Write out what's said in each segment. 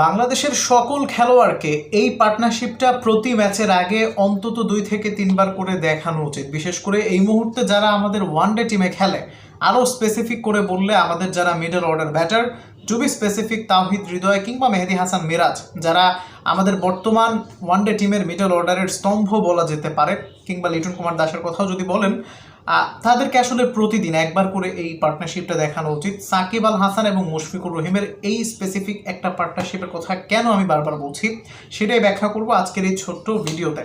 বাংলাদেশের সকল খেলোয়াড়কে এই পার্টনারশিপটা প্রতি ম্যাচের আগে অন্তত 2 থেকে 3 বার করে দেখানো উচিত। বিশেষ করে এই মুহূর্তে যারা আমাদের ওয়ানডে টিমে খেলে, আরও স্পেসিফিক করে বললে আমাদের যারা middle order batter, to be specific Towhid Hridoy কিংবা মেহেদী হাসান মিরাজ, যারা আমাদের বর্তমান ওয়ানডে টিমের মিডল অর্ডারের স্তম্ভ বলা যেতে পারে, কিংবা লিটন কুমার দাসের কথাও যদি বলেন, তাদেরকে আসলে প্রতিদিন একবার করে এই পার্টনারশিপটা দেখানো উচিত। সাকিব আল হাসান এবং মুশফিকুর রহিমের এই স্পেসিফিক একটা পার্টনারশিপের কথা কেন আমি বারবার বলছি সেটাই ব্যাখ্যা করব আজকের এই ছোট্ট ভিডিওতে।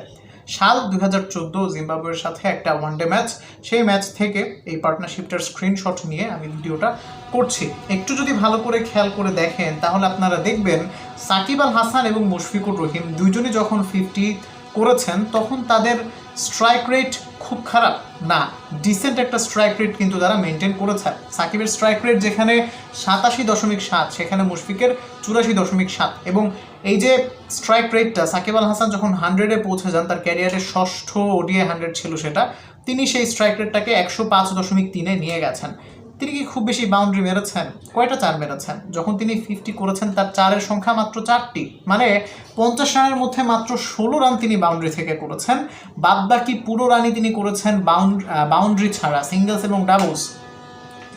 সাল 2014 জিম্বাবুয়ের সাথে একটা ওয়ানডে ম্যাচ, সেই ম্যাচ থেকে এই পার্টনারশিপটার স্ক্রিনশট নিয়ে আমি ভিডিওটা করছি। একটু যদি ভালো করে খেয়াল করে দেখেন তাহলে আপনারা দেখবেন সাকিব আল হাসান এবং মুশফিকুর রহিম দুইজনই যখন 50 করেছেন তখন তাদের স্ট্রাইক রেট খুব খারাপ না, ডিসেন্ট একটা স্ট্রাইক রেট কিন্তু তারা মেনটেন করেছে। সাকিবের স্ট্রাইক রেট যেখানে 87.7 সেখানে মুশফিকের 84.7, এবং এই যে স্ট্রাইক রেটটা সাকিব আল হাসান যখন 100-এ পৌঁছে যান, তার ক্যারিয়ারের ষষ্ঠ ওডিআই 100 ছিল সেটা, তিনি সেই স্ট্রাইক রেটটাকে 105.3-এ নিয়ে গেছেন। তিনি কি খুব বেশি বাউন্ডারি মেরেছেন? কয়টা 4 মেরেছেন? যখন তিনি 50 করেছেন তার 4-এর সংখ্যা মাত্র 4টি, মানে 50 রানের মধ্যে মাত্র 16 রান তিনি বাউন্ডারি থেকে করেছেন। বাদবাকি পুরো রানই তিনি করেছেন বাউন্ডারি ছাড়া, সিঙ্গলস এবং ডাবলস।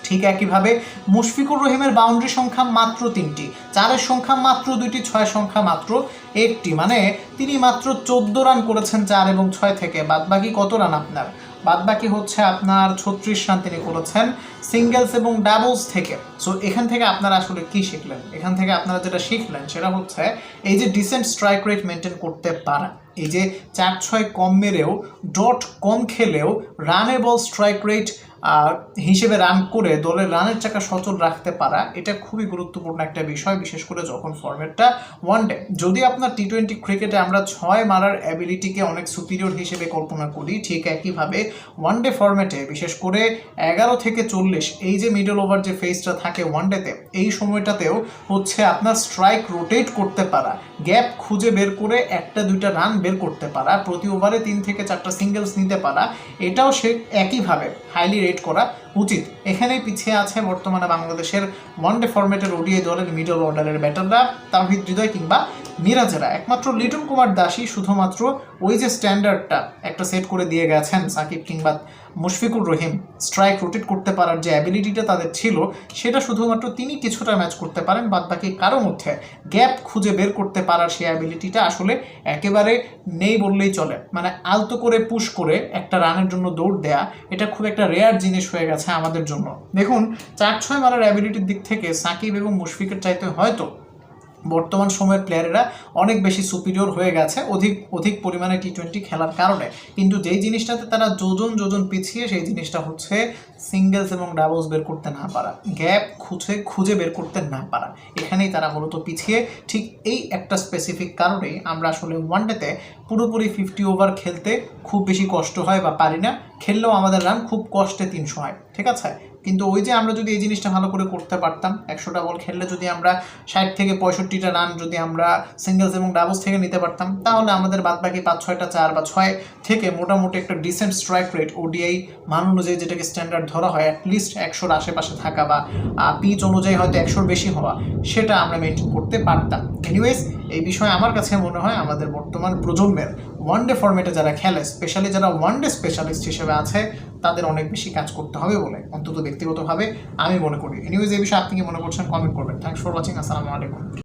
ঠিক একইভাবে মুশফিকুর রহিমের বাউন্ডারি সংখ্যা মাত্র 3টি, 4-এর সংখ্যা মাত্র 2টি, 6-এর সংখ্যা মাত্র 1টি, মানে তিনি মাত্র 14 রান করেছেন 4 এবং 6 থেকে। বাদবাকি কত রান আপনার? বাদবাকি হচ্ছে আপনার 36 রান তিনি করেছেন সিঙ্গেলস এবং ডাবলস থেকে। সো এখান থেকে আপনারা আসলে কি শিখলেন? এখান থেকে আপনারা যেটা শিখলেন সেটা হচ্ছে এই যে ডিসেন্ট স্ট্রাইক রেট মেনটেন করতে পারা, এই যে 4-6 কম মেরেও, ডট কম খেলেও রানের বল স্ট্রাইক রেট হিসেবে রান করে দলের রানের চাকা সচল রাখতে পারা, এটা খুবই গুরুত্বপূর্ণ একটা বিষয়, বিশেষ করে যখন ফরম্যাটটা ওয়ানডে। যদি আপনার টি-20 ক্রিকেটে আমরা 6 মারার অ্যাবিলিটিকে অনেক সুপিরিয়র হিসেবে কল্পনা করি, ঠিক একইভাবে ওয়ানডে ফরম্যাটে বিশেষ করে 11 থেকে 40 এই যে মিডল ওভার যে ফেজটা থাকে ওয়ানডেতে, এই সময়টাতেও হচ্ছে আপনার স্ট্রাইক রোটেট করতে পারা, গ্যাপ খুঁজে বের করে 1-2টা রান বের করতে পারা, প্রতি ওভারে 3 থেকে 4টা সিঙ্গেলস নিতে পারা, এটাও সে একইভাবে হাইলি রেট করা উচিত। এখানেই পিছিয়ে আছে বর্তমানে বাংলাদেশের ওয়ানডে ফরম্যাটের ওডিআই দলের মিডল অর্ডারের ব্যাটাররা, তাওহিদ হৃদয় কিংবা মিরাজেরা। একমাত্র লিটন কুমার দাসই শুধুমাত্র ওই যে স্ট্যান্ডার্ডটা একটা সেট করে দিয়ে গেছেন সাকিব কিংবা মুশফিকুর রহিম, স্ট্রাইক রোটেট করতে পারার যে অ্যাবিলিটিটা তাদের ছিল সেটা শুধুমাত্র তিনি কিছুটা ম্যাচ করতে পারেন, বাদবাকি কারো মধ্যে গ্যাপ খুঁজে বের করতে পারার সেই অ্যাবিলিটিটা আসলে একেবারে নেই বললেই চলে। মানে আলতো করে পুশ করে একটা রানের জন্য দৌড় দেয়া, এটা খুব একটা রেয়ার জিনিস হয়ে গেছে আমাদের জন্য। দেখুন 4-6 মারার অ্যাবিলিটির দিক থেকে সাকিব এবং মুশফিকের চাইতে হয়তো বর্তমান সময়ের প্লেয়ারেরা অনেক বেশি সুপিরিয়র হয়ে গেছে অধিক পরিমাণে টি-20 খেলার কারণে, কিন্তু যেই জিনিসটাতে তারা যোজন পিছিয়ে, সেই জিনিসটা হচ্ছে সিঙ্গেলস এবং ডাবলস বের করতে না পারা, গ্যাপ খুঁজে বের করতে না পারা। এখানেই তারা মূলত পিছিয়ে। ঠিক এই একটা স্পেসিফিক কারণেই আমরা আসলে ওয়ানডেতে পুরোপুরি 50 ওভার খেলতে খুব বেশি কষ্ট হয় বা পারি না, খেললেও আমাদের রান খুব কষ্টে 300 হয়, ঠিক আছে। কিন্তু ওই যে আমরা যদি এই জিনিসটা ভালো করে করতে পারতাম, 100টা বল খেললে যদি আমরা 60 থেকে 65টা রান যদি আমরা সিঙ্গেলস এবং ডাবলস থেকে নিতে পারতাম, তাহলে আমাদের বাদবাকি 5-6টা 4 বা 6 থেকে মোটামুটি একটা ডিসেন্ট স্ট্রাইক রেট ওডিআই মান অনুযায়ী যেটাকে স্ট্যান্ডার্ড ধরা হয়, অ্যাটলিস্ট 100-র আশেপাশে থাকা বা পিচ অনুযায়ী হয়তো 100-র বেশি হওয়া, সেটা আমরা মেনটেন করতে পারতাম। এনিওয়েজ, এই বিষয়ে আমার কাছে মনে হয় আমাদের বর্তমান প্রজন্মের ওয়ানডে ফরম্যাটে যারা খেলে, স্পেশালি যারা ওয়ানডে স্পেশালিস্ট হিসেবে আছে, তাদের অনেক বেশি কাজ করতে হবে বলে অন্তত ব্যক্তিগতভাবে আমি মনে করি। এনিওয়েজ, এই বিষয়ে আপনি কি মনে করছেন কমেন্ট করবেন। Thanks for watching. আসসালামু আলাইকুম।